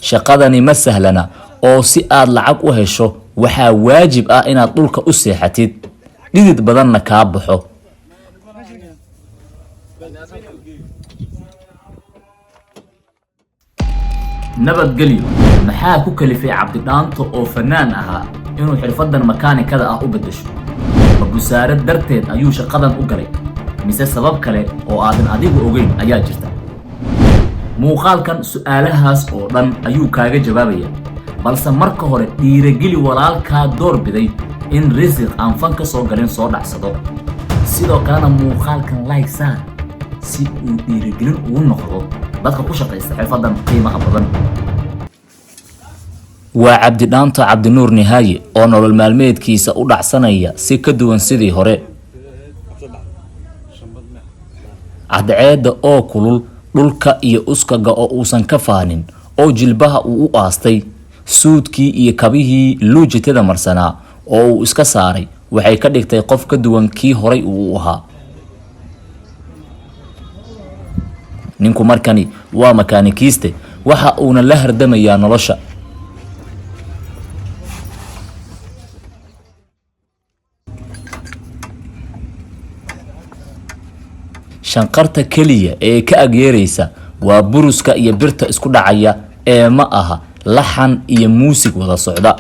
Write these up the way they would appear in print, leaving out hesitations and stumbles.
shaqadani ma sahlana oo si aad lacag u hesho waxaa waajib ah inaad dhulka u seexatid dhidid badanna kaa baxo. nabadgelyo maxaa ku kalifay Cabdi Dhaanto oo fanaan ahaa inuu xirfadan makaanikada ah u bedesho? ma busaarad darteed ayuu shaqadan u galay mise sabab kale oo aadan adigu ogeyn ayaa jirta? muuqaalkan su'aalahaas oo dhan ayuu kaaga jawaabaya, balse marka hore dhiirigeli walaalkaa doorbiday in risiq aan fan ka soo galin soo dhacsado. sidoo kalena muuqaalkan like saar si uu dhiirigelin ugu noqdo dadka ku shaqaysta xirfadan qiimaha badan. waa Cabdi Dhaanto Cabdi Nuur Nihaaye oo nolol maalmeedkiisa u dhacsanaya si ka duwan sidii hore. cadceedda oo kulul, dhulka iyo uskaga oo uusan ka faanin, oo jilbaha uu u aastay, suudkii iyo kabihii luujitada marsanaa oo uu iska saaray waxay ka dhigtay qof ka duwan kii horay uu u ahaa. ninku markani waa makaanikiiste, waxa uuna la hardamayaa nolosha. shanqarta keliya ee ka agyeeraysa waa buruska iyo birta isku dhacaya ee ma aha laxan iyo muusig wada socda.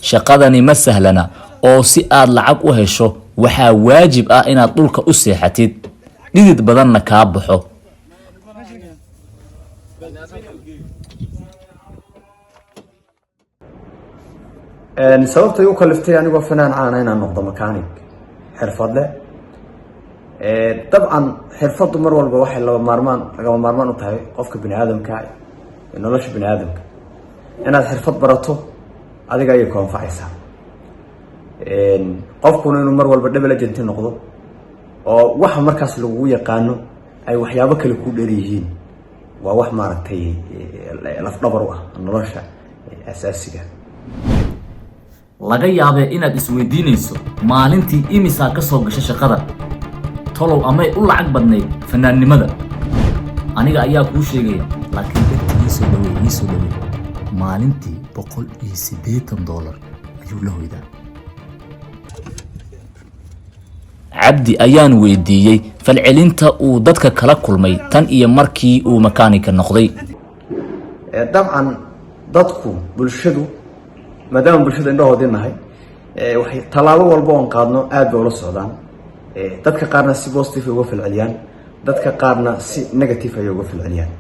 shaqadani ma sahlana oo si aad lacag u hesho waxaa waajib ah inaad dhulka u seexatid dhidid badanna kaa baxo. sababtay u kaliftay anigoo fanaan caana inaan noqdo makaanig xirfadle. dabcan xirfadu mar walba waxay lagama maarmaan u tahay qofka biniaadamka nolosha biniaadamka. inaad xirfad barato adiga ayay ku anfacaysaa. qofkuna inuu mar walba double agent noqdo oo waxa markaas lagu yaqaano ay waxyaabo kale ku dheer yihiin waa wax maaragtay laf dhabar u ah nolosha asaasiga. laga yaabee inaad isweydiinayso maalintii imisaa ka soo gasha shaqada, tolow amay u lacag badnayd fanaannimada? aniga ayaa kuu sheegaya, laakiin dadka iisoo dhaweey maalintii $180 ayuu la hoydaa. cabdi ayaan weydiiyey falcelinta uu dadka kala kulmay tan iyo markii uu makaanika noqday. dabcan dadku bulshadu maadaama bulshada indhahoodii nahay waxay tallaabo walba oon qaadno aad bay ula socdaan. dadka qaarna si positive ay uga falceliyaan, dadka qaarna si negative ay uga falceliyaan.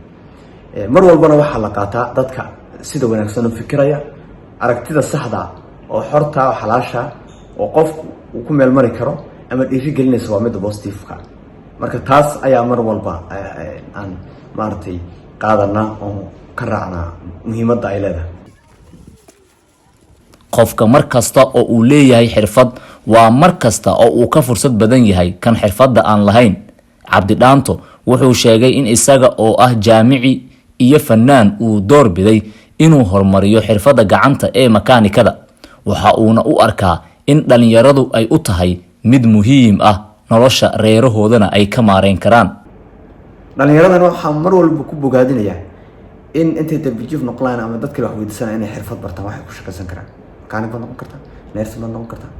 mar walbana waxaa la qaataa dadka sida wanaagsan u fikiraya, aragtida saxda oo xorta oo xalaasha oo qofku uu ku meel mari karo ama dhiirigelinaysa waa midda positive-ka. marka taas ayaa mar walba aan maaragtay qaadanaa oo ka raacnaa muhiimadda ay leedahay. qofka mar kasta oo uu leeyahay xirfad waa mar kasta oo uu ka fursad badan yahay kan xirfadda aan lahayn. Cabdi Dhaanto wuxuu sheegay in isaga oo ah jaamici iyo fanaan uu doorbiday inuu horumariyo xirfadda gacanta ee makaanikada. waxa uuna u arkaa in dhalinyaradu ay u tahay mid muhiim ah nolosha reerahoodana ay ka maareyn karaan. dhalinyaradana waxaa mar walba ku bogaadinayaa in intay darbijiif noqlaan ama dadka wax weydiisanayaan inay xirfad bartaan waxay ku shaqaysan karaan. makaanig baad noqon kartaa, neersi baad noqon kartaa,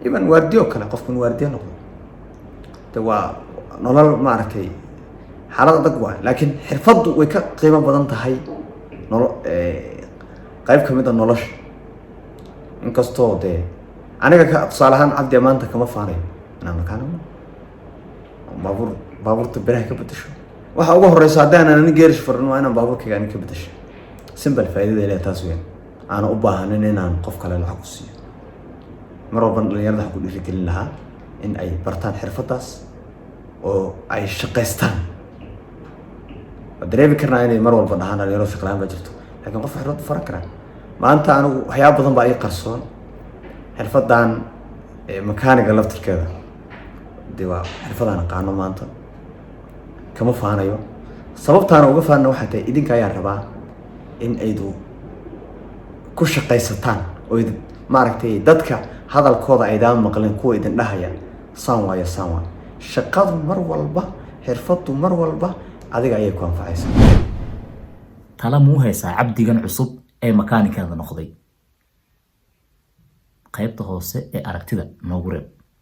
iban waardiyo kale qofkan waardiyo noqdo de waa nolol maaragtay xaalad adag waa. laakiin xirfaddu way ka qiimo badan tahay qayb ka mid a nolosha. inkastoo dee aniga tusaale ahaan cabdi maanta kama faanayo inaan makaanig baabuurta biraha ka bedesho. waxa ugu horeysa haddaan ani geerish farin waa inaan baabuurkayga ani ka bedesho. simple faa'iidada ilaa taas weyn aan u baahanin inaan qof kale lacag ku siiyo. mar walba dhalinyarada waxaan ku dhiirigelin lahaa in ay bartaan xirfadaas oo ay shaqaystaan. dareemi karnaa inay mar walba dhahaan dhalinyaro shaqo la'aan baa jirto, laakiin qof xirfad faran karaa. maanta anigu waxyaaba badan baa ii qarsoon. xirfadan makaaniga laftirkeeda dee waa xirfadaan aqaano maanta, kama faanayo. sababtaana uga faanna waxay tahay idinka ayaa rabaa in aydu ku shaqaysataan oo maaragtay dadka hadalkooda aydaan maqlin kuwa idin dhahaya saan waayo. shaqadu mar walba xirfaddu mar walba adiga ayay ku anfacaysaa. tala muu haysaa cabdigan cusub ee makaanikada noqday qaybta hoose ee aragtida noogu reeb.